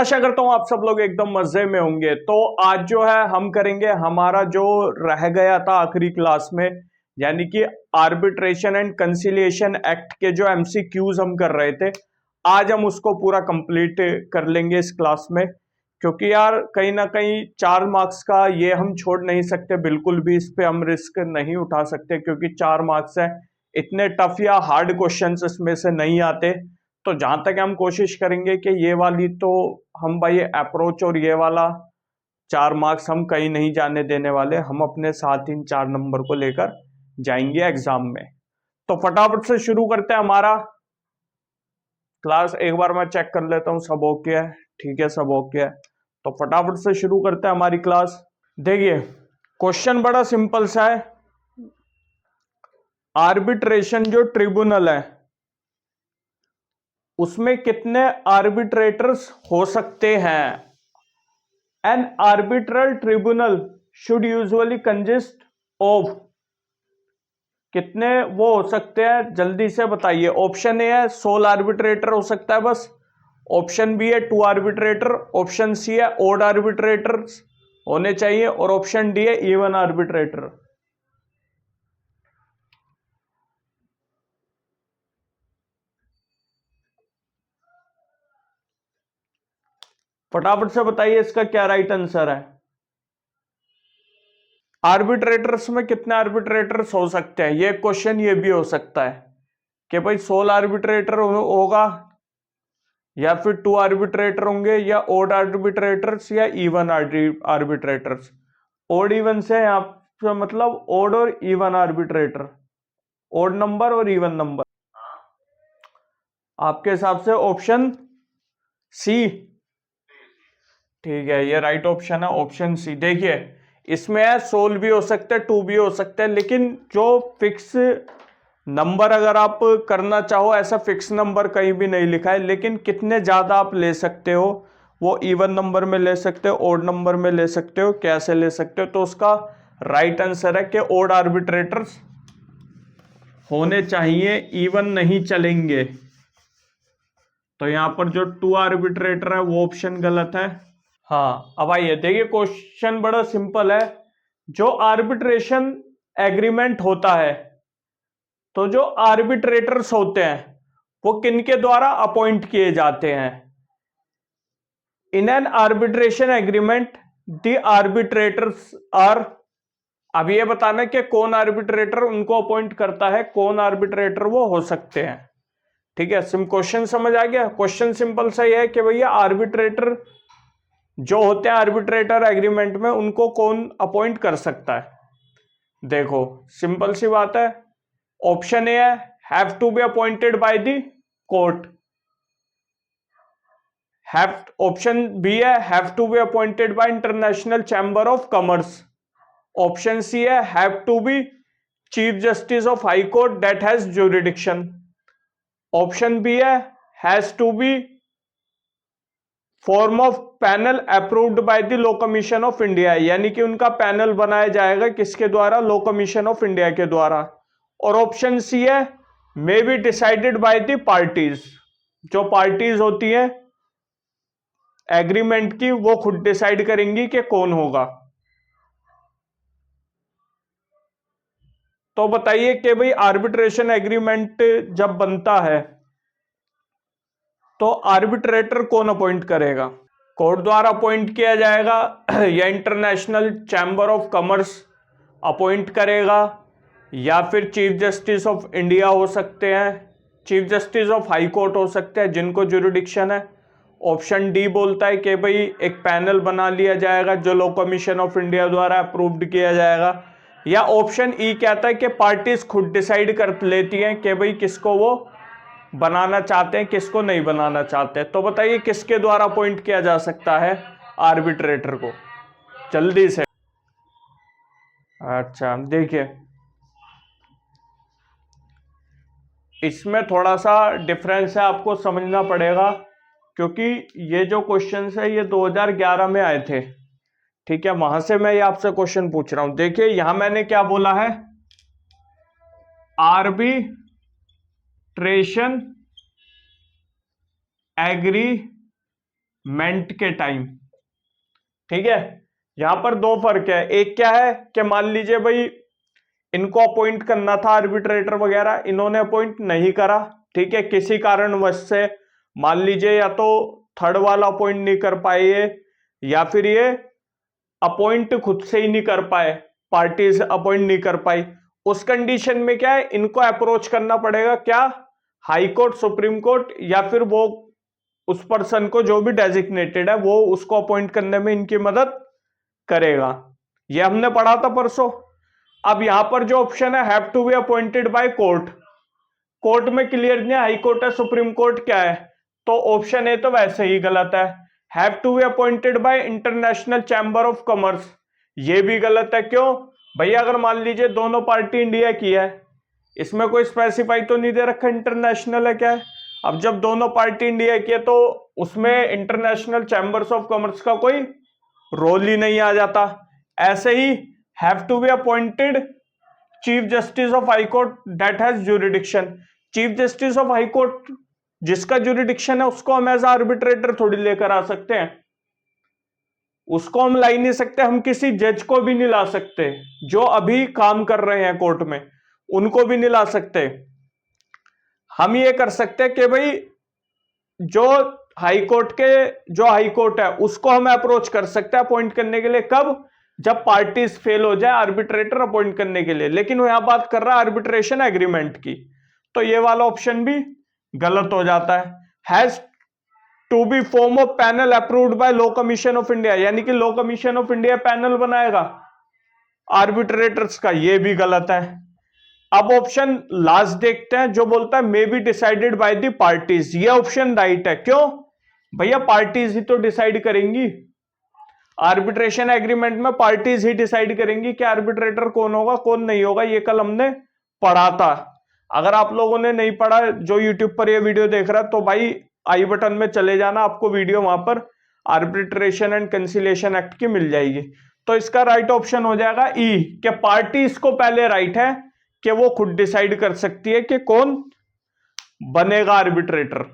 आशा करता हूं आप सब लोग एकदम मजे में होंगे। तो आज जो है हम करेंगे हमारा जो रह गया था आखिरी क्लास में, यानी कि आर्बिट्रेशन एंड कंसिलिएशन एक्ट के जो एमसीक्यूज हम कर रहे थे, आज हम उसको पूरा कंप्लीट कर लेंगे इस क्लास में। क्योंकि यार कहीं ना कहीं 4 मार्क्स का ये हम छोड़ नहीं सकते, बिल्कुल भी इस पे हम रिस्क नहीं उठा सकते, क्योंकि 4 मार्क्स है। इतने टफ या हार्ड क्वेश्चंस इसमें से नहीं आते। तो जहां तक हम कोशिश करेंगे कि ये वाली तो हम भाई अप्रोच और ये वाला 4 मार्क्स हम कहीं नहीं जाने देने वाले, हम अपने साथ इन 4 नंबर को लेकर जाएंगे एग्जाम में। तो फटाफट से शुरू करते हैं हमारा क्लास। एक बार मैं चेक कर लेता हूं सब ओके है। ठीक है, सब ओके है। तो फटाफट से शुरू करते हैं हमारी क्लास। देखिए क्वेश्चन बड़ा सिंपल सा है। आर्बिट्रेशन जो ट्रिब्यूनल है उसमें कितने आर्बिट्रेटर्स हो सकते हैं? An arbitral tribunal should usually consist of, कितने वो हो सकते हैं जल्दी से बताइए। ऑप्शन ए है 16 आर्बिट्रेटर हो सकता है बस, ऑप्शन बी है 2 आर्बिट्रेटर, ऑप्शन सी है ओड आर्बिट्रेटर्स होने चाहिए, और ऑप्शन डी है इवन आर्बिट्रेटर। फटाफट से बताइए इसका क्या राइट आंसर है। आर्बिट्रेटर्स में कितने आर्बिट्रेटर्स हो सकते हैं, ये क्वेश्चन ये भी हो सकता है कि भाई 16 आर्बिट्रेटर होगा, या फिर 2 आर्बिट्रेटर होंगे, या ओड आर्बिट्रेटर्स या इवन आर्बिट्रेटर्स। ओड इवन से यहाँ पे मतलब ओड और इवन आर्बिट्रेटर, ओड नंबर और इवन नंबर। आपके हिसाब से ऑप्शन सी ठीक है, ये राइट ऑप्शन है, ऑप्शन सी। देखिए इसमें है 16 भी हो सकते हैं, 2 भी हो सकते हैं, लेकिन जो फिक्स नंबर अगर आप करना चाहो, ऐसा फिक्स नंबर कहीं भी नहीं लिखा है, लेकिन कितने ज्यादा आप ले सकते हो, वो इवन नंबर में ले सकते हो, ओड नंबर में ले सकते हो, कैसे ले सकते हो। तो उसका राइट आंसर है कि ओड आर्बिट्रेटर्स होने चाहिए, इवन नहीं चलेंगे। तो यहां पर जो 2 आर्बिट्रेटर है वो ऑप्शन गलत है। हाँ, अब आइए देखिए क्वेश्चन बड़ा सिंपल है। जो आर्बिट्रेशन एग्रीमेंट होता है, तो जो आर्बिट्रेटर्स होते हैं वो किनके द्वारा अपॉइंट किए जाते हैं? In an arbitration agreement the arbitrators are, अब ये बताना कि कौन आर्बिट्रेटर उनको अपॉइंट करता है, कौन आर्बिट्रेटर वो हो सकते हैं। ठीक है, क्वेश्चन समझ आ गया। क्वेश्चन सिंपल सा ये है कि भैया आर्बिट्रेटर जो होते हैं आर्बिट्रेटर एग्रीमेंट में, उनको कौन अपॉइंट कर सकता है। देखो सिंपल सी बात है, ऑप्शन ए है have to be appointed by the court, have, option B है have to be appointed by international chamber of commerce, option C है have to be chief justice of high court that has jurisdiction, option B है has to be form of panel approved by the law commission of India, यानी कि उनका panel बनाया जाएगा किसके द्वारा, law commission of India के द्वारा, और ऑप्शन सी है may be decided by the parties, जो पार्टीज होती हैं एग्रीमेंट की वो खुद डिसाइड करेंगी कि कौन होगा। तो बताइए कि भाई आर्बिट्रेशन एग्रीमेंट जब बनता है तो आर्बिट्रेटर कौन अपॉइंट करेगा? कोर्ट द्वारा अपॉइंट किया जाएगा, या international chamber of commerce appoint करेगा, या फिर चीफ जस्टिस ऑफ इंडिया हो सकते हैं, chief justice of high court हो सकते हैं जिनको ज्यूरिडिक्शन है। ऑप्शन डी बोलता है कि भाई एक पैनल बना लिया जाएगा जो लॉ कमीशन ऑफ इंडिया द्वारा अप्रूव्ड किया जाएगा, या ऑप्शन ई कहता है कि पार्टीज खुद डिसाइड कर लेती हैं कि भाई किसको वो बनाना चाहते हैं, किसको नहीं बनाना चाहते। तो बताइए किसके द्वारा अपॉइंट किया जा सकता है आर्बिट्रेटर को, जल्दी से। अच्छा देखिए इसमें थोड़ा सा डिफरेंस है, आपको समझना पड़ेगा, क्योंकि ये जो क्वेश्चन है ये 2011 में आए थे। ठीक है, वहां से मैं ये आपसे क्वेश्चन पूछ रहा हूं। देखिए यहां मैंने क्या बोला है, आर्बिट्रेशन एग्रीमेंट मेंट के टाइम। ठीक है, यहां पर दो फर्क है। एक क्या है कि मान लीजिए भाई इनको अपॉइंट करना था आर्बिट्रेटर वगैरह, इन्होंने अपॉइंट नहीं करा, ठीक है, किसी कारणवश से, मान लीजिए या तो थर्ड वाला अपॉइंट नहीं कर पाए ये, या फिर ये अपॉइंट खुद से ही नहीं कर पाए, पार्टीज अपॉइंट नहीं कर पाई। उस कंडीशन में क्या है, इनको अप्रोच करना पड़ेगा, क्या, हाई कोर्ट, सुप्रीम कोर्ट, या फिर वो उस पर्सन को जो भी डेजिग्नेटेड है वो उसको अपॉइंट करने में इनकी मदद करेगा। ये हमने पढ़ा था परसों। अब यहां पर जो ऑप्शन है have to be appointed by court, court में क्लियर नहीं, हाई कोर्ट है, सुप्रीम कोर्ट क्या है, तो ऑप्शन ए तो वैसे ही गलत है। Have to be appointed by international chamber of commerce, ये भी गलत है। क्यों भैया, अगर मान लीजिए दोनों पार्टी इंडिया की है, इसमें कोई स्पेसिफाई तो नहीं दे रखा इंटरनेशनल है क्या है। अब जब दोनों पार्टी इंडिया की है तो उसमें इंटरनेशनल चैम्बर्स ऑफ कॉमर्स का कोई रोल ही नहीं आ जाता। ऐसे ही have to be appointed chief justice of high court that has jurisdiction, chief justice of high court जिसका ज्यूरिडिक्शन है उसको हम एज आर्बिट्रेटर थोड़ी लेकर आ सकते हैं, उसको हम ला ही नहीं सकते। हम किसी जज को भी नहीं ला सकते जो अभी काम कर रहे हैं कोर्ट में, उनको भी नहीं ला सकते। हम ये कर सकते हैं कि भाई जो हाई कोर्ट के, जो हाई कोर्ट है उसको हम अप्रोच कर सकते हैं अपॉइंट करने के लिए, कब, जब पार्टीज फेल हो जाए आर्बिट्रेटर अपॉइंट करने के लिए। लेकिन वो यहां बात कर रहा है आर्बिट्रेशन एग्रीमेंट की, तो ये वाला ऑप्शन भी गलत हो जाता है। Has to be form of panel approved by law commission of India, यानी कि law commission of India panel बनाएगा आर्बिट्रेटर्स का, ये भी गलत है। अब ऑप्शन लास्ट देखते हैं जो बोलता है may be decided by the parties, ये ऑप्शन राइट है। क्यों भैया, पार्टीज ही तो डिसाइड करेंगी, आर्बिट्रेशन एग्रीमेंट में पार्टीज ही डिसाइड करेंगी कि आर्बिट्रेटर कौन होगा कौन नहीं होगा। ये कल हमने पढ़ा था। अगर आप लोगों ने नहीं पढ़ा, जो यूट्यूब पर ये वीडियो देख रहा है, तो भाई आई बटन में चले जाना, आपको वीडियो वहां पर आर्बिट्रेशन एंड कंसिलिएशन एक्ट की मिल जाएगी। तो इसका राइट ऑप्शन हो जाएगा ई, कि पार्टीज को पहले राइट है कि वो खुद डिसाइड कर सकती है कि कौन बनेगा आर्बिट्रेटर।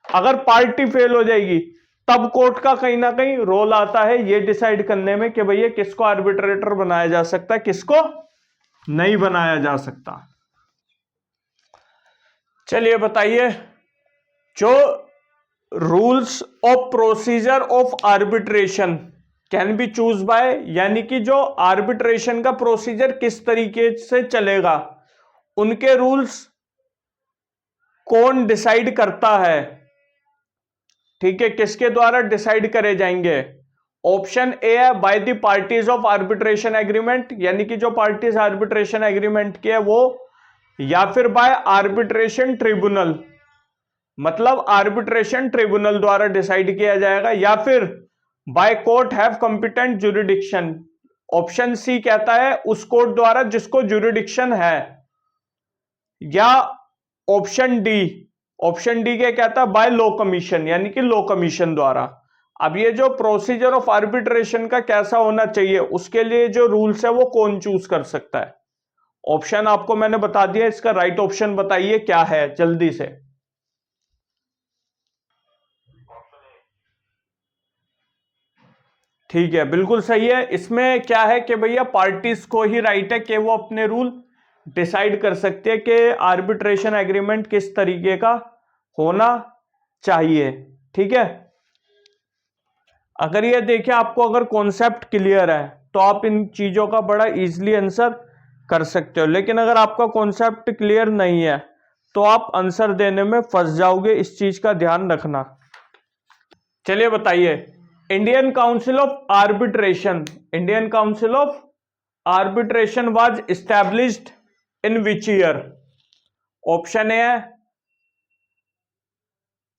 अगर पार्टी फेल हो जाएगी तब कोर्ट का कहीं ना कहीं रोल आता है ये डिसाइड करने में कि भैया किसको आर्बिट्रेटर बनाया जा सकता है, किसको नहीं बनाया जा सकता। चलिए बताइए, जो rules of procedure of arbitration can be choose by, यानी कि जो आर्बिट्रेशन का प्रोसीजर किस तरीके से चलेगा, उनके रूल्स कौन डिसाइड करता है, ठीक है, किसके द्वारा डिसाइड करे जाएंगे। ऑप्शन ए है by the parties of arbitration agreement, यानी कि जो पार्टीज आर्बिट्रेशन एग्रीमेंट की है वो, या फिर बाय आर्बिट्रेशन ट्रिब्यूनल, मतलब आर्बिट्रेशन ट्रिब्यूनल द्वारा डिसाइड किया जाएगा, या फिर by court have competent jurisdiction. Option C कहता है उस कोर्ट द्वारा जिसको ज्यूरिडिक्शन है, या ऑप्शन डी, ऑप्शन डी क्या कहता है, बाय लॉ कमीशन, यानी कि लॉ कमीशन द्वारा। अब ये जो प्रोसीजर ऑफ आर्बिट्रेशन का कैसा होना चाहिए, उसके लिए जो रूल्स है वो कौन चूज कर सकता है। ऑप्शन आपको मैंने बता दिया, इसका राइट ऑप्शन बताइए क्या है जल्दी से। ठीक है, बिल्कुल सही है। इसमें क्या है कि भैया पार्टीज को ही राइट है कि वो अपने रूल डिसाइड कर सकते हैं कि आर्बिट्रेशन एग्रीमेंट किस तरीके का होना चाहिए। ठीक है, अगर ये देखिए आपको अगर कॉन्सेप्ट क्लियर है तो आप इन चीजों का बड़ा इजीली आंसर कर सकते हो, लेकिन अगर आपका कॉन्सेप्ट क्लियर नहीं है तो आप आंसर देने में फंस जाओगे, इस चीज का ध्यान रखना। चलिए बताइए, Indian council of arbitration, Indian council of arbitration was established in which year. Option A है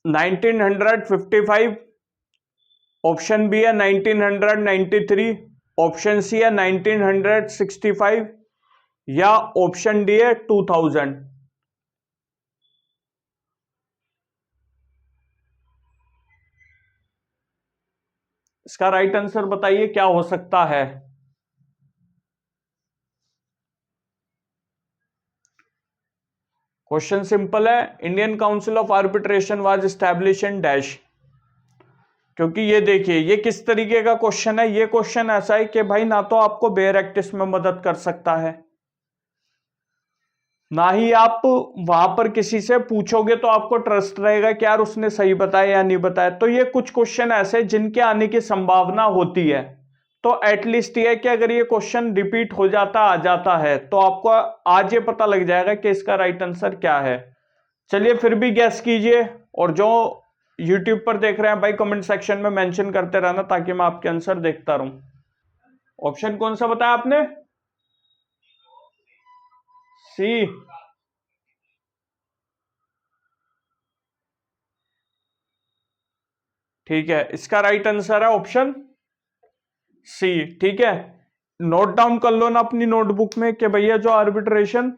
1955, ऑप्शन बी है 1993, ऑप्शन सी है 1965, या ऑप्शन डी है 2000। इसका राइट आंसर बताइए क्या हो सकता है। क्वेश्चन सिंपल है, Indian council of arbitration was establish in dash. क्योंकि ये देखिए ये किस तरीके का क्वेश्चन है। ये क्वेश्चन ऐसा है कि भाई ना तो आपको बेयर एक्ट इसमें मदद कर सकता है, ना ही आप वहां पर किसी से पूछोगे तो आपको ट्रस्ट रहेगा कि यार उसने सही बताया या नहीं बताया। तो ये कुछ क्वेश्चन ऐसे जिनके आने की संभावना होती है। तो एटलीस्ट ये है कि अगर ये क्वेश्चन रिपीट हो जाता आ जाता है तो आपको आज ये पता लग जाएगा कि इसका राइट आंसर क्या है। चलिए फिर भी गैस कीजिए, और जो यूट्यूब पर देख रहे हैं भाई कमेंट सेक्शन में मेंशन करते रहना ताकि मैं आपके आंसर देखता रहूं। ऑप्शन कौन सा बताया आपने? सी। ठीक है, इसका राइट आंसर है ऑप्शन सी। ठीक है, नोट डाउन कर लो ना अपनी नोटबुक में कि भैया जो आर्बिट्रेशन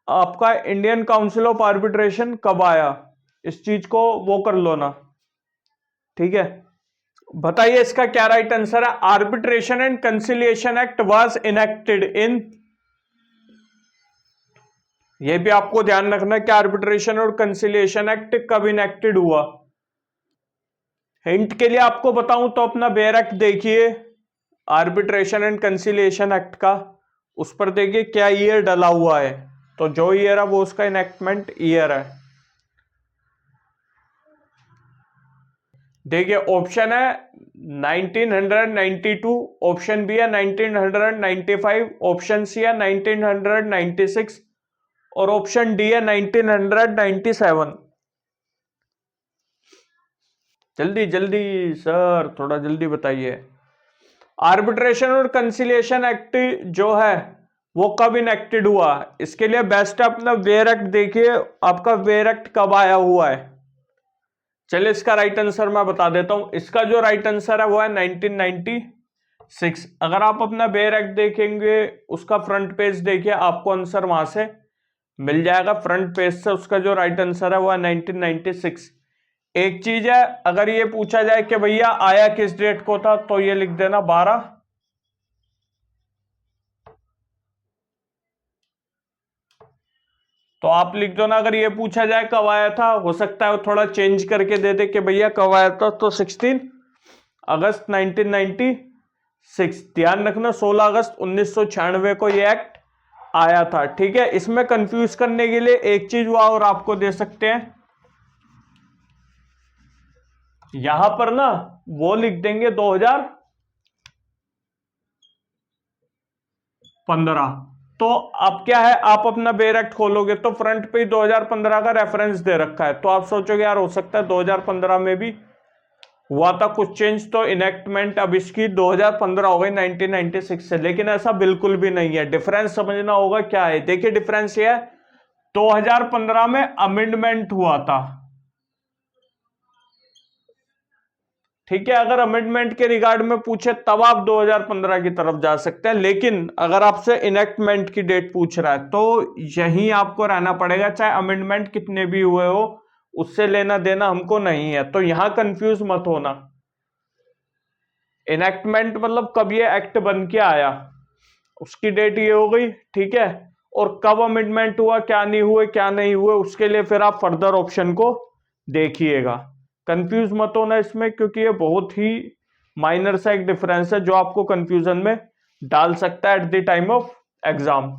आपका इंडियन काउंसिल ऑफ आर्बिट्रेशन कब आया, इस चीज को वो कर लो ना। ठीक है, बताइए इसका क्या राइट आंसर है। Arbitration and conciliation act was enacted इन, ये भी आपको ध्यान रखना कि आर्बिट्रेशन और कंसिलिएशन एक्ट कब इनेक्टेड हुआ। हिंट के लिए आपको बताऊं तो अपना बेयर एक्ट देखिए, आर्बिट्रेशन एंड कंसिलिएशन एक्ट का, उस पर देखिए क्या ईयर डला हुआ है। तो जो ईयर है वो उसका इनेक्टमेंट ईयर है। देखिए ऑप्शन है 1992, ऑप्शन बी है 1995, ऑप्शन सी है 1996 और ऑप्शन डी है 1997। जल्दी जल्दी सर, थोड़ा जल्दी बताइए। आर्बिट्रेशन और कंसिलिएशन एक्ट जो है वो कब इनेक्टेड हुआ, इसके लिए बेस्ट अपना वेयर एक्ट देखिए, आपका वेयर एक्ट कब आया हुआ है। चलिए इसका राइट आंसर मैं बता देता हूं। इसका जो राइट आंसर है वो है 1996। अगर आप अपना वेयर एक्ट देखेंगे, उसका फ्रंट पेज देखिए, आपको आंसर वहां से मिल जाएगा। फ्रंट पेज से उसका जो राइट आंसर है वो है 1996। एक चीज है, अगर ये पूछा जाए कि भैया आया किस डेट को था, तो ये लिख देना 12। तो आप लिख दो ना, अगर ये पूछा जाए कब आया था, हो सकता है वो थोड़ा चेंज करके दे दे कि भैया कब आया था, तो 16 अगस्त 1996। ध्यान रखना 16 अगस्त 1996 को ये एक्ट आया था। ठीक है, इसमें कंफ्यूज करने के लिए एक चीज हुआ और आपको दे सकते हैं, यहां पर ना वो लिख देंगे 2015। तो अब क्या है, आप अपना बेयर एक्ट खोलोगे तो फ्रंट पे 2015 का रेफरेंस दे रखा है, तो आप सोचोगे यार हो सकता है 2015 में भी हुआ था कुछ चेंज, तो इनेक्टमेंट अब इसकी 2015 हो गई 1996 से। लेकिन ऐसा बिल्कुल भी नहीं है। डिफरेंस समझना होगा क्या है। देखिए डिफरेंस ये है, 2015 में अमेंडमेंट हुआ था। ठीक है, अगर अमेंडमेंट के रिगार्ड में पूछे तब आप 2015 की तरफ जा सकते हैं, लेकिन अगर आपसे इनेक्टमेंट की डेट पूछ रहा है तो यहीं आपको रहना पड़ेगा, चाहे अमेंडमेंट कितने भी हुए हो, उससे लेना देना हमको नहीं है। तो यहां कंफ्यूज मत होना। इनेक्टमेंट मतलब कब ये एक्ट बन के आया, उसकी डेट ये हो गई। ठीक है, और कब अमेंडमेंट हुआ, क्या नहीं हुए क्या नहीं हुए, उसके लिए फिर आप फर्दर ऑप्शन को देखिएगा। कंफ्यूज मत होना इसमें, क्योंकि ये बहुत ही माइनर सा एक डिफरेंस है जो आपको कंफ्यूजन में डाल सकता है at the time of exam.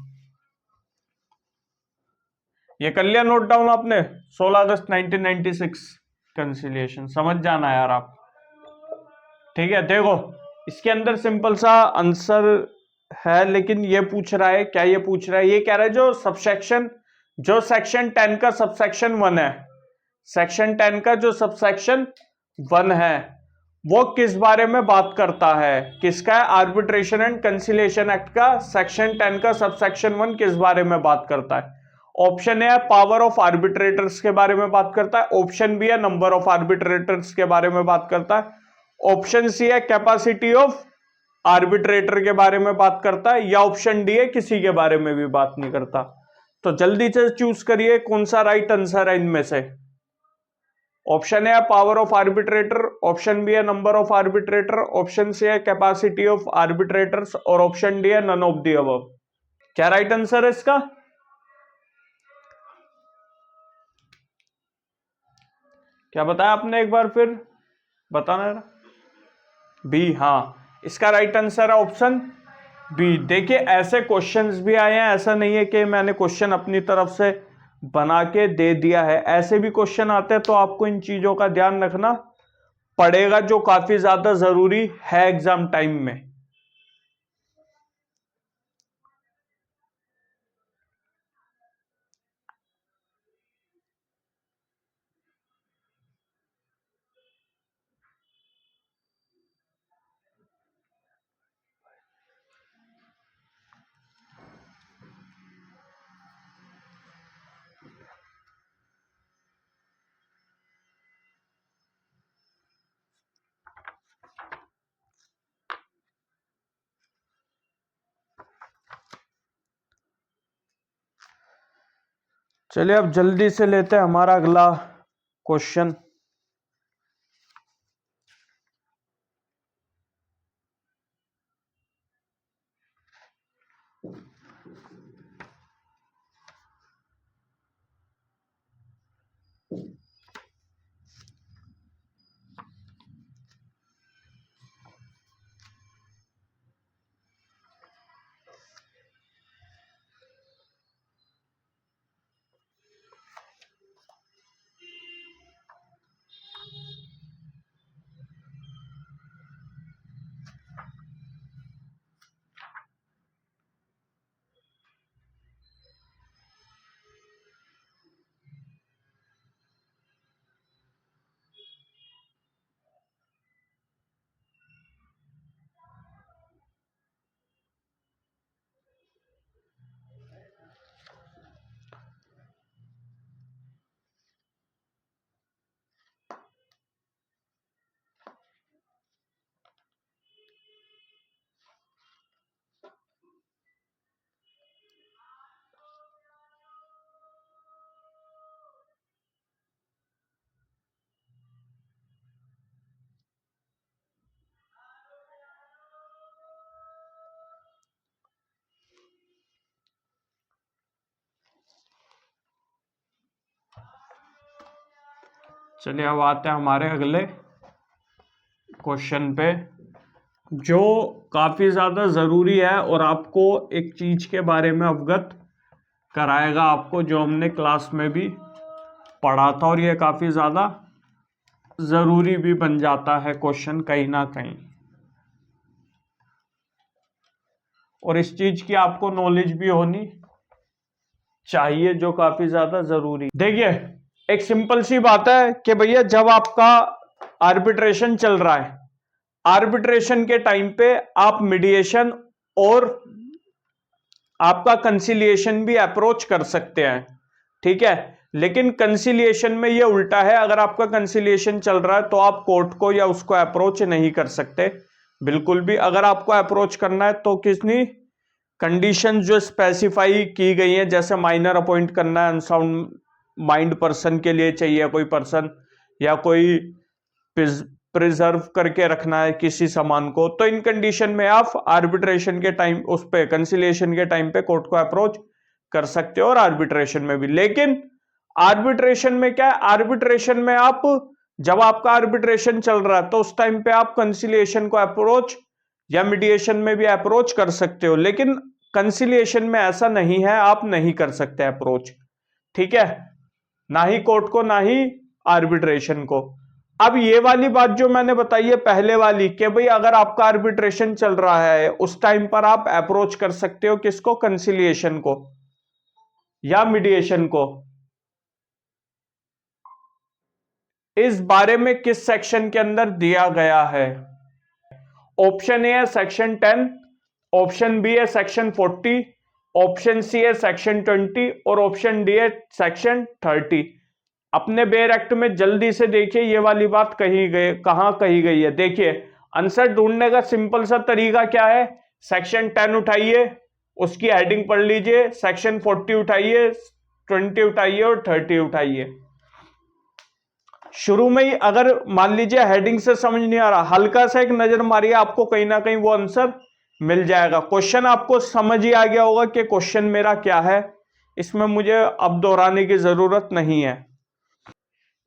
ये कर लिया नोट डाउन आपने, 16 अगस्त 1996 कंसिलिएशन, समझ जाना यार आप। ठीक है, देखो इसके अंदर सिंपल सा आंसर है, लेकिन ये पूछ रहा है क्या, ये पूछ रहा है, ये कह रहा है जो सेक्शन 10 का सबसेक्शन 1 है, सेक्शन 10 का जो सबसेक्शन 1 है वो किस बारे में बात करता है। किसका है? आर्बिट्रेशन एंड कंसिलिएशन एक्ट का सेक्शन 10 का सबसेक्शन 1 किस बारे में बात करता है। ऑप्शन ए है पावर ऑफ आर्बिट्रेटर्स के बारे में बात करता है, ऑप्शन बी है नंबर ऑफ आर्बिट्रेटर्स के बारे में बात करता है, ऑप्शन सी है कैपेसिटी ऑफ आर्बिट्रेटर के बारे में बात करता है, या ऑप्शन डी है किसी के बारे में भी बात नहीं करता। तो जल्दी से चूज करिए कौन सा राइट आंसर है इनमें से। ऑप्शन ए है power of arbitrator, option B है number of arbitrator, option C है कैपेसिटी ऑफ आर्बिट्रेटर्स और ऑप्शन डी है नन ऑफ दी अबव। क्या राइट आंसर है इसका? क्या बताया आपने, एक बार फिर बताना है। बी, हाँ इसका राइट आंसर है ऑप्शन बी। देखिए ऐसे क्वेश्चंस भी आए हैं, ऐसा नहीं है कि मैंने क्वेश्चन अपनी तरफ से बना के दे दिया है, ऐसे भी क्वेश्चन आते हैं, तो आपको इन चीजों का ध्यान रखना पड़ेगा जो काफी ज्यादा जरूरी है एग्जाम टाइम में। चलिए अब जल्दी से लेते हैं हमारा अगला क्वेश्चन। चलिए अब आते हैं हमारे अगले क्वेश्चन पे, जो काफी ज्यादा जरूरी है और आपको एक चीज के बारे में अवगत कराएगा आपको, जो हमने क्लास में भी पढ़ा था, और ये काफी ज्यादा जरूरी भी बन जाता है क्वेश्चन कहीं ना कहीं, और इस चीज की आपको नॉलेज भी होनी चाहिए जो काफी ज्यादा जरूरी। देखिए एक सिंपल सी बात है कि भैया जब आपका आर्बिट्रेशन चल रहा है, आर्बिट्रेशन के टाइम पे आप मीडिएशन और आपका कंसिलिएशन भी अप्रोच कर सकते हैं, ठीक है। लेकिन कंसिलिएशन में ये उल्टा है, अगर आपका कंसिलिएशन चल रहा है तो आप कोर्ट को या उसको अप्रोच नहीं कर सकते बिल्कुल भी। अगर आपको अप्रोच करना है तो कितनी कंडीशन जो स्पेसिफाई की गई हैं, जैसे माइनर अपॉइंट करना है अनसाउंड माइंड पर्सन के लिए चाहिए कोई पर्सन, या कोई प्रिजर्व करके रखना है किसी सामान को, तो इन कंडीशन में आप आर्बिट्रेशन के टाइम उस पे कंसिलिएशन के टाइम पे कोर्ट को अप्रोच कर सकते हो, और आर्बिट्रेशन में भी। लेकिन आर्बिट्रेशन में क्या है, आर्बिट्रेशन में आप जब आपका आर्बिट्रेशन चल रहा है तो उस टाइम पे आप कंसिलिएशन को अप्रोच या मीडिएशन में भी अप्रोच कर सकते हो, लेकिन कंसिलिएशन में ऐसा नहीं है, आप नहीं कर सकते अप्रोच, ठीक है, ना ही कोर्ट को ना ही आर्बिट्रेशन को। अब ये वाली बात जो मैंने बताई है पहले वाली, कि भाई अगर आपका आर्बिट्रेशन चल रहा है उस टाइम पर आप अप्रोच कर सकते हो किसको, कंसिलिएशन को या मीडिएशन को, इस बारे में किस सेक्शन के अंदर दिया गया है। ऑप्शन ए है सेक्शन 10, ऑप्शन बी है सेक्शन 40, ऑप्शन सी है सेक्शन 20 और ऑप्शन डी है सेक्शन 30। अपने बेयर एक्ट में जल्दी से देखिए ये वाली बात कही गई, कहां कही गई है। देखिए आंसर ढूंढने का सिंपल सा तरीका क्या है, सेक्शन 10 उठाइए, उसकी हेडिंग पढ़ लीजिए, सेक्शन 40 उठाइए, 20 उठाइए और 30 उठाइए। शुरू में ही अगर मान लीजिए हेडिंग से समझ नहीं आ रहा, हल्का सा एक नजर मारिए, आपको कहीं ना कहीं वो आंसर मिल जाएगा। क्वेश्चन आपको समझ ही आ गया होगा कि क्वेश्चन मेरा क्या है, इसमें मुझे अब दोहराने की जरूरत नहीं है।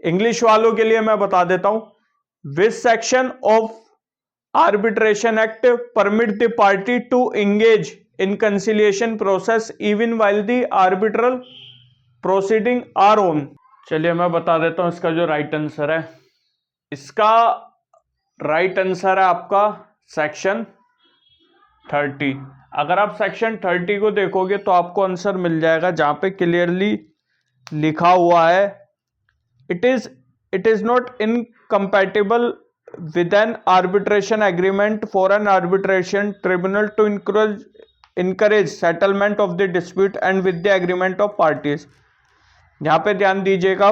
इंग्लिश वालों के लिए मैं बता देता हूं, which section of arbitration act permit the party to engage in conciliation process even while the arbitral proceeding are on. चलिए मैं बता देता हूं इसका जो राइट आंसर है। इसका राइट आंसर है आपका सेक्शन 30। अगर आप सेक्शन 30 को देखोगे तो आपको आंसर मिल जाएगा, जहां पे क्लियरली लिखा हुआ है, it is not incompatible with an arbitration agreement for an arbitration tribunal to encourage settlement of the dispute and with the agreement of parties. यहां पे ध्यान दीजिएगा,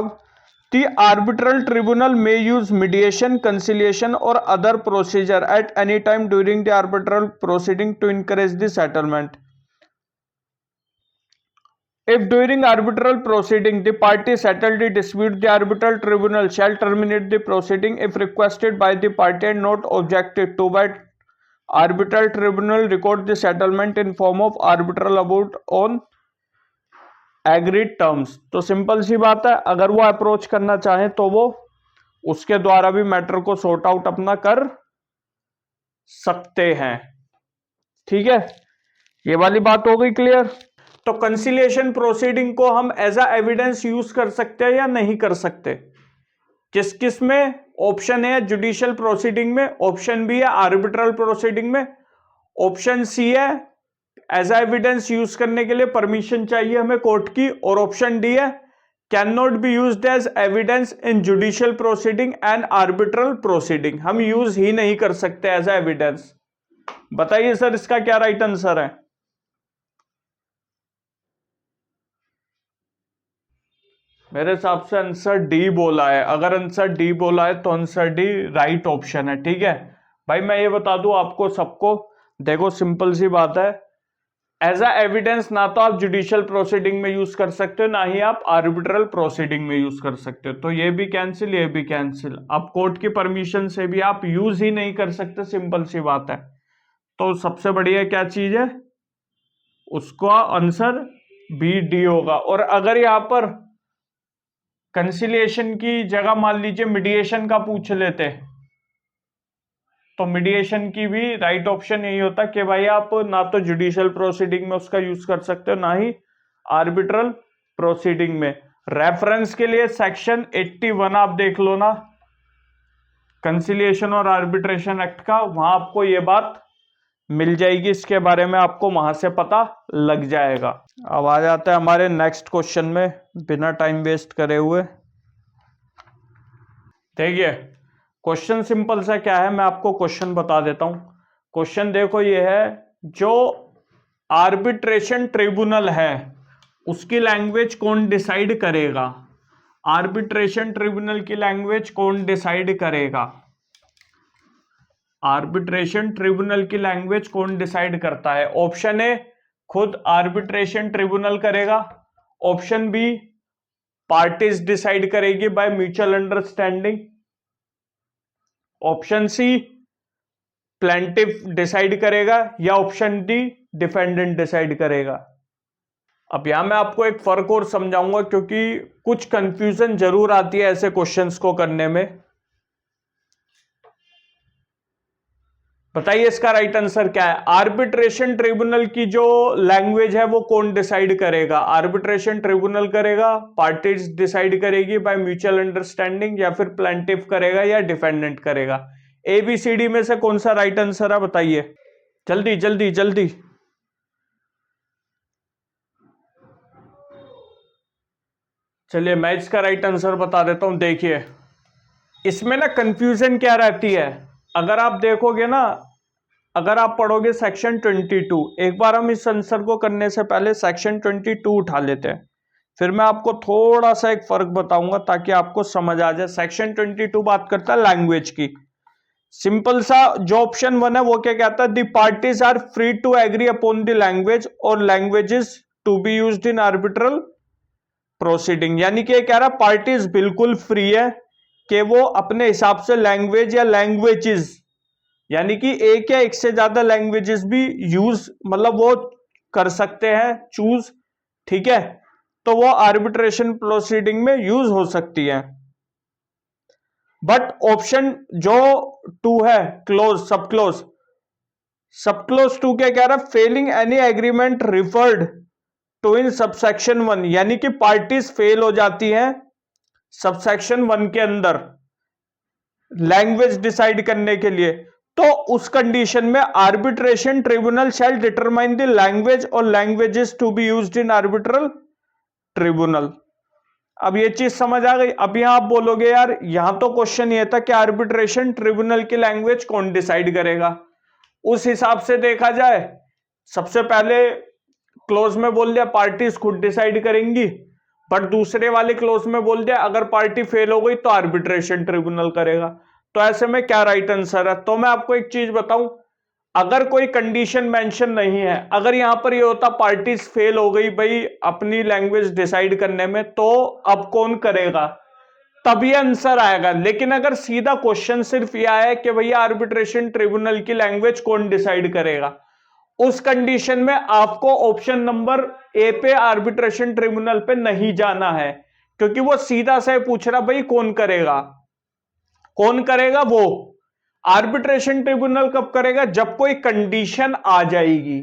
The arbitral tribunal may use mediation, conciliation or other procedure at any time during the arbitral proceeding to encourage the settlement. If during arbitral proceeding the party settle the dispute, the arbitral tribunal shall terminate the proceeding if requested by the party and not objected to by arbitral tribunal record the settlement in form of arbitral award on agreed terms. तो simple सी बात है, अगर वो approach करना चाहे तो वो उसके द्वारा भी मैटर को सॉर्ट आउट अपना कर सकते हैं। ठीक है, ये वाली बात हो गई क्लियर। तो कंसिलिएशन प्रोसीडिंग को हम एज अ एविडेंस यूज कर सकते हैं या नहीं कर सकते? किस किस में? ऑप्शन ए है जुडिशियल प्रोसीडिंग में, ऑप्शन बी है आर्बिट्रल प्रोसीडिंग में, ऑप्शन सी है एज एविडेंस यूज करने के लिए परमिशन चाहिए हमें कोर्ट की, और ऑप्शन डी है can not be used as evidence in judicial proceeding and arbitral proceeding. हम यूज ही नहीं कर सकते एज एविडेंस। बताइए सर इसका क्या राइट आंसर है? मेरे हिसाब से आंसर डी बोला है। अगर आंसर डी बोला है तो आंसर डी राइट ऑप्शन है। ठीक है भाई, मैं ये बता दूं आपको सबको, देखो सिंपल सी बात है, एज अ एविडेंस ना तो आप जुडिशियल प्रोसीडिंग में यूज कर सकते हो, ना ही आप आर्बिट्रल प्रोसीडिंग में यूज कर सकते हो। तो ये भी कैंसिल, ये भी कैंसिल। अब कोर्ट की परमिशन से भी आप यूज ही नहीं कर सकते, सिंपल सी बात है। तो सबसे बढ़िया क्या चीज है, उसका आंसर बी डी होगा। और अगर यहां पर कंसिलिएशन की जगह मान लीजिए मीडिएशन का पूछ लेते, तो मीडिएशन की भी राइट ऑप्शन यही होता कि भाई आप ना तो जुडिशियल प्रोसीडिंग में उसका यूज कर सकते हो, ना ही आर्बिट्रल प्रोसीडिंग में। रेफरेंस के लिए सेक्शन 81 आप देख लो ना, कंसिलिएशन और आर्बिट्रेशन एक्ट का, वहां आपको ये बात मिल जाएगी, इसके बारे में आपको वहां से पता लग जाएगा। अब आ जाते हैं हमारे नेक्स्ट क्वेश्चन में, बिना टाइम वेस्ट करे हुए। देखिए क्वेश्चन सिंपल सा क्या है, मैं आपको क्वेश्चन बता देता हूं। क्वेश्चन देखो ये है, जो आर्बिट्रेशन ट्रिब्यूनल है उसकी लैंग्वेज कौन डिसाइड करेगा? आर्बिट्रेशन ट्रिब्यूनल की लैंग्वेज कौन डिसाइड करेगा? आर्बिट्रेशन ट्रिब्यूनल की लैंग्वेज कौन डिसाइड करता है? ऑप्शन ए खुद आर्बिट्रेशन ट्रिब्यूनल करेगा, ऑप्शन बी पार्टीज डिसाइड करेगी by mutual understanding, option C plaintiff decide करेगा, या ऑप्शन डी डिफेंडेंट डिसाइड करेगा। अब यहां मैं आपको एक फर्क और समझाऊंगा, क्योंकि कुछ कंफ्यूजन जरूर आती है ऐसे क्वेश्चंस को करने में। बताइए इसका राइट आंसर क्या है? आर्बिट्रेशन ट्रिब्यूनल की जो लैंग्वेज है वो कौन डिसाइड करेगा? आर्बिट्रेशन ट्रिब्यूनल करेगा, पार्टीज डिसाइड करेगी बाय म्यूचुअल अंडरस्टैंडिंग, या फिर प्लेंटिफ करेगा, या डिफेंडेंट करेगा? ABCD में से कौन सा राइट आंसर है बताइए, जल्दी जल्दी जल्दी। चलिए मैं इसका राइट आंसर बता देता हूं। देखिए इसमें ना कंफ्यूजन क्या रहती है, अगर आप देखोगे ना, अगर आप पढ़ोगे सेक्शन 22, एक बार हम इस आंसर को करने से पहले सेक्शन 22 उठा लेते हैं, फिर मैं आपको थोड़ा सा एक फर्क बताऊंगा ताकि आपको समझ आ जाए। सेक्शन 22 बात करता है लैंग्वेज की। सिंपल सा जो ऑप्शन 1 है वो क्या कहता है, the parties are free to agree upon the language और languages to be used in arbitral proceeding. यानी कि कह रहा पार्टीज बिल्कुल फ्री है कि वो अपने हिसाब से लैंग्वेज या लैंग्वेजेस, यानी कि एक या एक से ज्यादा लैंग्वेजेस भी यूज, मतलब वो कर सकते हैं चूज। ठीक है, तो वो आर्बिट्रेशन प्रोसीडिंग में यूज हो सकती है। बट ऑप्शन जो 2 है क्लोज, सब क्लोज 2 क्या कह रहा है, failing any agreement referred to in subsection 1, यानी कि पार्टीज फेल हो जाती हैं सबसेक्शन 1 के अंदर लैंग्वेज डिसाइड करने के लिए, तो उस कंडीशन में arbitration tribunal shall determine the language और languages to be used in arbitral tribunal. अब ये चीज समझ आ गई। अब यहां आप बोलोगे यार यहां तो क्वेश्चन ये था कि आर्बिट्रेशन ट्रिब्यूनल की लैंग्वेज कौन डिसाइड करेगा। उस हिसाब से देखा जाए, सबसे पहले क्लोज में बोल दिया पार्टीज खुद डिसाइड करेंगी, बट दूसरे वाले क्लोज में बोल दिया अगर पार्टी फेल हो गई तो आर्बिट्रेशन ट्रिब्यूनल करेगा। तो ऐसे में क्या राइट आंसर है? तो मैं आपको एक चीज बताऊं, अगर कोई कंडीशन मेंशन नहीं है, अगर यहां पर ये होता पार्टीज फेल हो गई भाई अपनी लैंग्वेज डिसाइड करने में, तो अब कौन करेगा, तब ये आंसर आएगा। लेकिन अगर सीधा क्वेश्चन सिर्फ ये आया कि भैया आर्बिट्रेशन ट्रिब्यूनल की लैंग्वेज कौन डिसाइड करेगा, उस कंडीशन में आपको ऑप्शन नंबर ए पे आर्बिट्रेशन ट्रिब्यूनल पे नहीं जाना है, क्योंकि वो सीधा से पूछ रहा भाई कौन करेगा, कौन करेगा, वो आर्बिट्रेशन ट्रिब्यूनल कब करेगा, जब कोई कंडीशन आ जाएगी।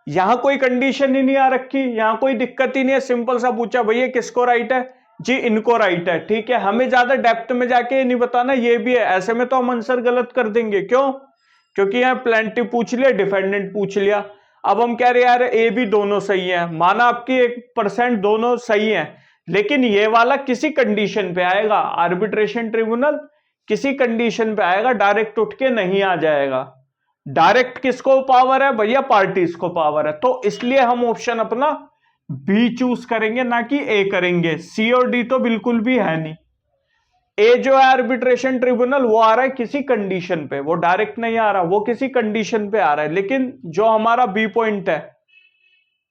यहां कोई कंडीशन ही नहीं आ रखी, यहां कोई दिक्कत ही नहीं है, सिंपल सा पूछा भैया किसको राइट है, जी इनको राइट है, ठीक है। हमें ज्यादा डेप्थ में जाके नहीं बताना ये भी है, ऐसे में तो हम आंसर गलत कर देंगे। क्यों? क्योंकि यहां प्लेंटिव पूछ लिया, डिफेंडेंट पूछ लिया। अब हम कह रहे यार ए भी दोनों सही है, माना आपकी 1% दोनों सही है, लेकिन ये वाला किसी कंडीशन पे आएगा, आर्बिट्रेशन ट्रिब्यूनल किसी कंडीशन पे आएगा, डायरेक्ट उठ के नहीं आ जाएगा। डायरेक्ट किसको पावर है भैया, पार्टीज को पावर है। तो इसलिए हम ऑप्शन अपना बी चूज करेंगे, ना कि ए करेंगे। सी और डी तो बिल्कुल भी है नहीं। ए जो है आर्बिट्रेशन ट्रिब्यूनल वो आ रहा है किसी कंडीशन पे, वो डायरेक्ट नहीं आ रहा, वो किसी कंडीशन पे आ रहा है। लेकिन जो हमारा बी पॉइंट है,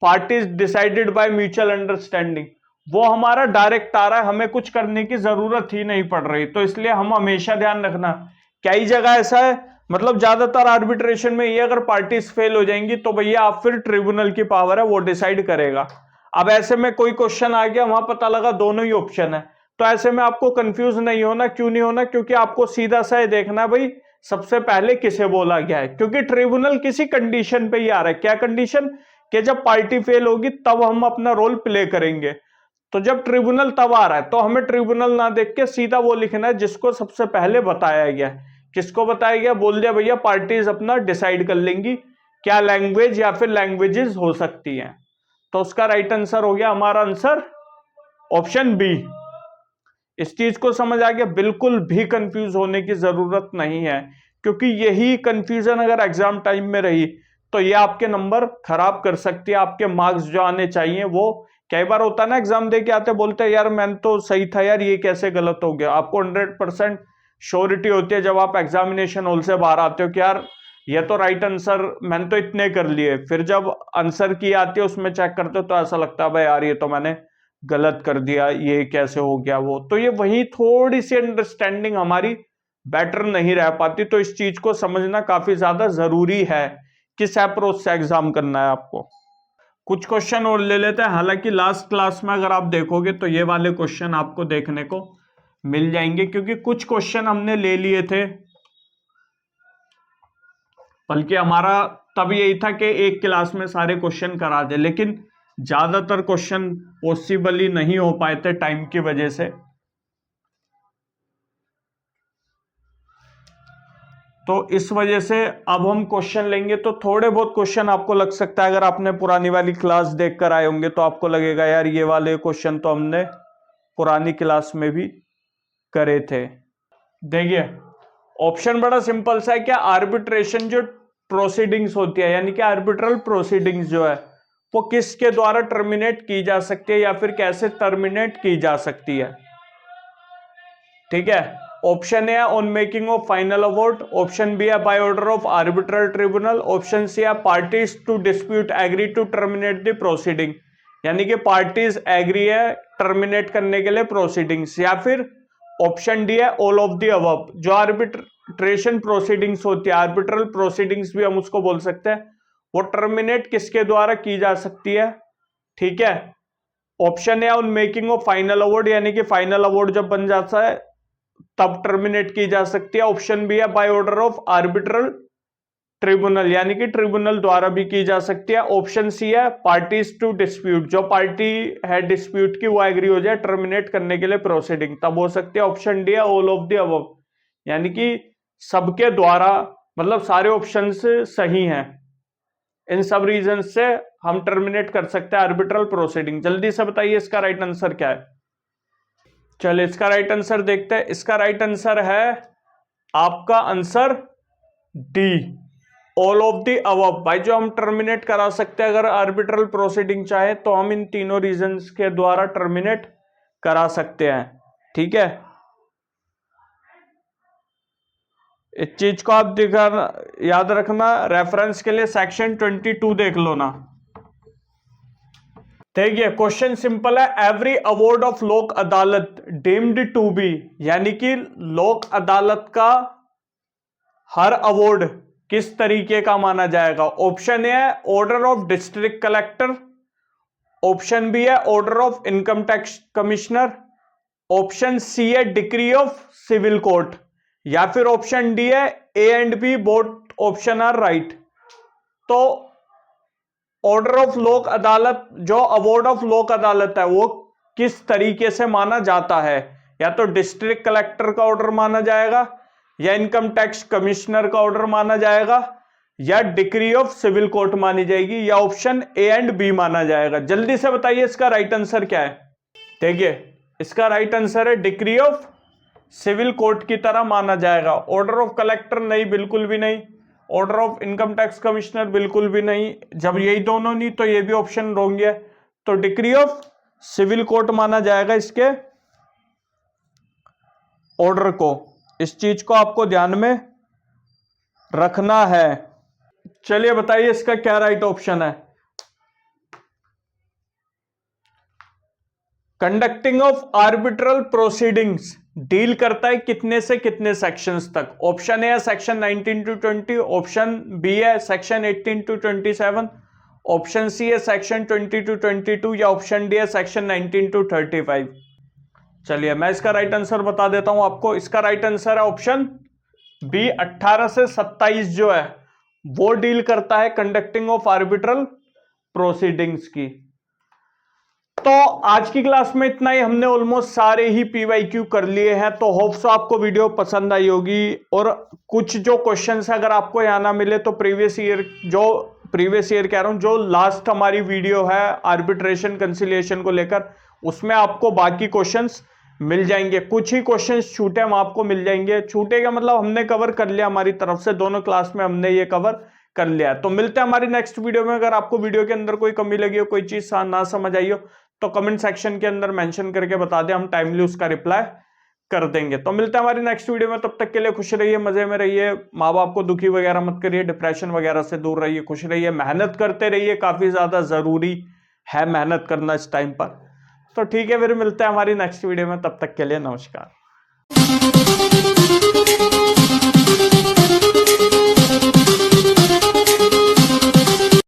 parties decided by mutual understanding, वो हमारा डायरेक्ट आ रहा है, हमें कुछ करने की जरूरत ही नहीं पड़ रही। तो इसलिए हम हमेशा ध्यान रखना, कई जगह ऐसा है, मतलब ज्यादातर आर्बिट्रेशन में ये अगर पार्टीज फेल हो जाएंगी तो भैया आप फिर ट्रिब्यूनल की पावर है वो डिसाइड करेगा। अब ऐसे में कोई क्वेश्चन आ गया, वहां पता लगा दोनों ही ऑप्शन है, तो ऐसे में आपको कंफ्यूज नहीं होना। क्यों नहीं होना? क्योंकि आपको सीधा सा ये देखना भाई सबसे पहले किसे बोला गया है, क्योंकि ट्रिब्यूनल किसी कंडीशन पे ही आ रहा है। क्या कंडीशन? कि जब पार्टी फेल होगी तब हम अपना रोल प्ले करेंगे। तो जब ट्रिब्यूनल तब आ रहा है तो हमें ट्रिब्यूनल ना देख के सीधा वो लिखना है जिसको सबसे पहले बताया गया। किसको बताया गया? बोल दिया भैया पार्टीज अपना डिसाइड कर लेंगी क्या लैंग्वेज या फिर लैंग्वेजेस हो सकती हैं। तो उसका राइट आंसर हो गया हमारा आंसर ऑप्शन बी। इस चीज को समझ आ गया? बिल्कुल भी कंफ्यूज होने की जरूरत नहीं है, क्योंकि यही कंफ्यूजन अगर एग्जाम टाइम में रही तो ये आपके नंबर खराब कर सकती है, आपके मार्क्स जो आने चाहिए वो। कई बार होता है ना एग्जाम दे के आते बोलते हैं यार मैंने तो सही था यार, ये कैसे गलत हो गया। आपको 100% श्योरिटी होती है जब आप एग्जामिनेशन हॉल से बाहर आते हो कि यार ये तो राइट आंसर मैंने तो इतने कर लिए, फिर जब आंसर की आती है उसमें चेक करते हो तो ऐसा लगता है भाई यार ये तो मैंने गलत कर दिया, ये कैसे हो गया वो। तो ये वही थोड़ी सी अंडरस्टैंडिंग हमारी बेटर नहीं रह पाती। तो इस चीज को समझना काफी ज्यादा जरूरी है, किस अप्रोच से एग्जाम करना है आपको। कुछ क्वेश्चन और ले लेते हैं। हालांकि लास्ट क्लास में अगर आप देखोगे तो ये वाले क्वेश्चन आपको देखने को मिल जाएंगे, क्योंकि कुछ क्वेश्चन हमने ले लिए थे, बल्कि हमारा तब यही था कि एक क्लास में सारे क्वेश्चन करा दे, लेकिन ज्यादातर क्वेश्चन पॉसिबल ही नहीं हो पाए थे टाइम की वजह से। तो इस वजह से अब हम क्वेश्चन लेंगे, तो थोड़े बहुत क्वेश्चन आपको लग सकता है, अगर आपने पुरानी वाली क्लास देख कर आए होंगे तो आपको लगेगा यार ये वाले क्वेश्चन तो हमने पुरानी क्लास में भी करे थे। देखिए ऑप्शन बड़ा सिंपल सा है, क्या आर्बिट्रेशन जो प्रोसीडिंग्स होती है, यानी कि आर्बिट्रल प्रोसीडिंग्स जो है वो किसके द्वारा टर्मिनेट की जा सकती है या फिर कैसे टर्मिनेट की जा सकती है। ठीक है, option A on making of final award, option B है by order of arbitral tribunal, option C है parties to dispute agree to terminate the proceeding, यानी कि पार्टीज एग्री है टर्मिनेट करने के लिए प्रोसीडिंग्स, या फिर ऑप्शन डी है ऑल ऑफ द अबव। जो आर्बिट्रेशन प्रोसीडिंग्स होती है, आर्बिट्रल प्रोसीडिंग्स भी हम उसको बोल सकते हैं, वो टर्मिनेट किसके द्वारा की जा सकती है। ठीक है, ऑप्शन है on making of final award, यानी कि फाइनल अवार्ड जब बन जाता है तब टर्मिनेट की जा सकती है। ऑप्शन बी है by order of arbitral tribunal, यानी कि ट्रिब्यूनल द्वारा भी की जा सकती है। ऑप्शन सी है पार्टीज टू डिस्प्यूट, जो पार्टी है डिस्प्यूट की वो एग्री हो जाए टर्मिनेट करने के लिए प्रोसीडिंग, तब हो सकती है। ऑप्शन डी है ऑल ऑफ द अबव, यानी कि सबके द्वारा, मतलब सारे ऑप्शन सही हैं, इन सब रीजन से हम टर्मिनेट कर सकते हैं आर्बिट्रल प्रोसीडिंग। जल्दी से बताइए इसका राइट आंसर क्या है। चलिए इसका राइट आंसर देखते हैं। इसका राइट आंसर है आपका answer D, all of the above. भाई जो हम टर्मिनेट करा सकते हैं अगर आर्बिट्रल प्रोसीडिंग चाहे तो हम इन तीनों रीजंस के द्वारा टर्मिनेट करा सकते हैं। ठीक है, इस चीज को आप दिखाना, याद रखना, रेफरेंस के लिए सेक्शन 22 देख लो ना। देखिए क्वेश्चन सिंपल है, एवरी अवार्ड ऑफ लोक अदालत डीम्ड टू बी, यानी कि लोक अदालत का हर अवार्ड किस तरीके का माना जाएगा। ऑप्शन ए है order of district collector, option B है order of income tax commissioner, option C है डिक्री ऑफ सिविल कोर्ट, या फिर ऑप्शन डी है A and B both option are right. तो ऑर्डर ऑफ लोक अदालत, जो अवार्ड ऑफ लोक अदालत है वो किस तरीके से माना जाता है, या तो डिस्ट्रिक्ट कलेक्टर का ऑर्डर माना जाएगा, या इनकम टैक्स कमिश्नर का ऑर्डर माना जाएगा, या डिक्री ऑफ सिविल कोर्ट मानी जाएगी, या ऑप्शन ए एंड बी माना जाएगा। जल्दी से बताइए इसका राइट आंसर क्या है। देखिए इसका राइट आंसर है डिक्री ऑफ सिविल कोर्ट की तरह माना जाएगा। ऑर्डर ऑफ कलेक्टर नहीं, बिल्कुल भी नहीं। Order of income tax commissioner बिल्कुल भी नहीं। जब यही दोनों नहीं तो ये भी ऑप्शन रॉन्ग है, तो डिक्री ऑफ सिविल कोर्ट माना जाएगा इसके ऑर्डर को। इस चीज को आपको ध्यान में रखना है। चलिए बताइए इसका क्या राइट ऑप्शन है। Conducting of arbitral proceedings deal करता है कितने से कितने सेक्शंस तक। ऑप्शन ए है सेक्शन 19 टू 20, ऑप्शन बी है सेक्शन 18 टू 27, ऑप्शन सी है सेक्शन 20 टू 22, या ऑप्शन डी है सेक्शन 19 टू 35। चलिए मैं इसका राइट आंसर बता देता हूं आपको। इसका राइट आंसर है ऑप्शन बी, 18 से 27 जो है वो डील करता है कंडक्टिंग ऑफ आर्बिट्रल प्रोसीडिंग्स की। तो आज की क्लास में इतना ही, हमने ऑलमोस्ट सारे ही पीवाईक्यू कर लिए हैं। तो होप्स आपको वीडियो पसंद आई होगी, और कुछ जो क्वेश्चंस है अगर आपको यहाँ ना मिले तो प्रीवियस ईयर कह रहा हूँ, जो लास्ट हमारी वीडियो है आर्बिट्रेशन कंसिलिएशन को लेकर, उसमें आपको बाकी क्वेश्चंस मिल जाएंगे। कुछ ही क्वेश्चंस छूटे हम आपको मिल जाएंगे। छूटे का मतलब हमने कवर कर लिया, हमारी तरफ से दोनों क्लास में हमने ये कवर कर लिया। तो मिलते हैं हमारी नेक्स्ट वीडियो में। अगर आपको वीडियो के अंदर कोई कमी लगी हो, कोई चीज ना समझ आई हो, तो कमेंट सेक्शन के अंदर मेंशन करके बता दें, हम टाइमली उसका रिप्लाई कर देंगे। तो मिलते हैं हमारी नेक्स्ट वीडियो में, तब तक के लिए खुश रहिए, मजे में रहिए, माँ बाप को दुखी वगैरह मत करिए, डिप्रेशन वगैरह से दूर रहिए, खुश रहिए, मेहनत करते रहिए, काफी ज्यादा जरूरी है मेहनत करना इस टाइम पर। तो ठीक है, फिर मिलते हैं हमारी नेक्स्ट वीडियो में, तब तक के लिए नमस्कार।